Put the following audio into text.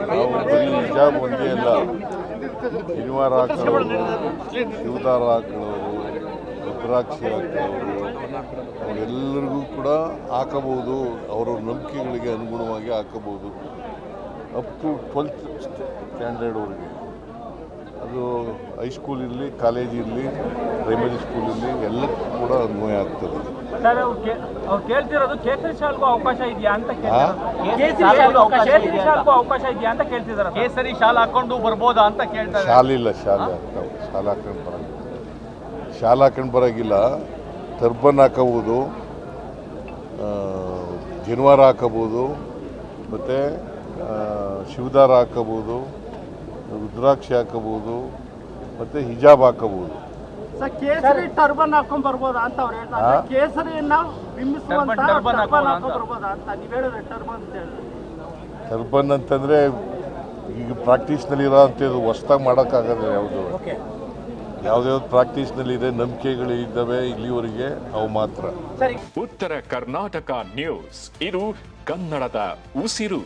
ನಾವು ಬರೀ ಹಿಜಾಬ್ ಒಂದೇ ಅಲ್ಲ, ಶನಿವಾರ ಹಾಕೊಳ್ಳೋರು, ಶಿವದಾರ ಹಾಕೊಳ್ಳೋರು, ರುದ್ರಾಕ್ಷಿ ಹಾಕೊಳ್ಳೋರು ಅವರೆಲ್ಲರಿಗೂ ಕೂಡ ಹಾಕಬಹುದು. ಅವರ ನಂಬಿಕೆಗಳಿಗೆ ಅನುಗುಣವಾಗಿ ಹಾಕಬಹುದು. ಅಪ್ ಟು 12th ಸ್ಟ್ಯಾಂಡರ್ಡ್ವರೆಗೆ. ಅದು ಹೈಸ್ಕೂಲ್ ಇರಲಿ, ಕಾಲೇಜ್ ಇರಲಿ, ಪ್ರೈಮರಿ ಸ್ಕೂಲ್ ಇರಲಿ, ಎಲ್ಲಕ್ಕೂ ಕೂಡ ಅನ್ವಯ ಆಗ್ತದೆ. ಸರ್ ಅವ್ರು ಕೇಳ್ತಿರೋದು ಕೇಸರಿ ಶಾಲ್ಗೂ ಅವಕಾಶ ಇದೆಯಾ ಅಂತ ಅವಕಾಶ ಇದೆಯಾ ಅಂತ ಕೇಳ್ತಿದಾರೆ. ಕೇಸರಿ ಶಾಲ್ ಹಾಕೊಂಡು ಬರ್ಬೋದಾ ಅಂತ ಕೇಳ್ತಾರೆ. ಶಾಲಿಲ್ಲ, ಶಾಲೆ ಆಗ್ತಾವೆ. ಶಾಲೆ ಹಾಕೊಂಡು ಬರೋಂಗಿಲ್ಲ, ಶಾಲೆ ಹಾಕೊಂಡು ಬರೋಂಗಿಲ್ಲ. ಟರ್ಬನ್ ಹಾಕೋಬೋದು, ಜನಿವಾರ ಹಾಕೋಬೋದು, ಮತ್ತು ಶಿವದಾರ ಹಾಕೋಬೋದು, ರುದ್ರಾಕ್ಷಿ ಹಾಕೋಬೋದು, ಮತ್ತು ಹಿಜಾಬ್ ಹಾಕೋಬೋದು. ಕೇಸರಿ ಟರ್ಬನ್ ಹಾಕೊಂಡ್ ಬರ್ಬೋದಾ ಅಂತ ಅವ್ರು ಹೇಳ್ತಾರೆ. ಕೇಸರಿಯನ್ನ ಬಿಂಬಿಸುವಂತ ಟರ್ಬನ್ ಹಾಕೊಂಡ್ ಬರ್ಬೋದಾ ಅಂತ ನೀವು ಹೇಳಿದ್ರೆ. ಟರ್ಬನ್ ಅಂತಂದರೆ ಈಗ ಪ್ರಾಕ್ಟೀಸ್ನಲ್ಲಿ ಇರೋ ಅಂಥದ್ದು ಹೊಸ್ದಾಗಿ ಮಾಡೋಕ್ಕಾಗಲ್ಲ. ಯಾವುದ್ಯಾವ್ದು ಪ್ರಾಕ್ಟೀಸ್ನಲ್ಲಿದೆ, ನಂಬಿಕೆಗಳು ಇದ್ದಾವೆ ಇಲ್ಲಿವರೆಗೆ, ಅವು ಮಾತ್ರ. ಉತ್ತರ ಕರ್ನಾಟಕ ನ್ಯೂಸ್, ಇದು ಕನ್ನಡದ ಉಸಿರು.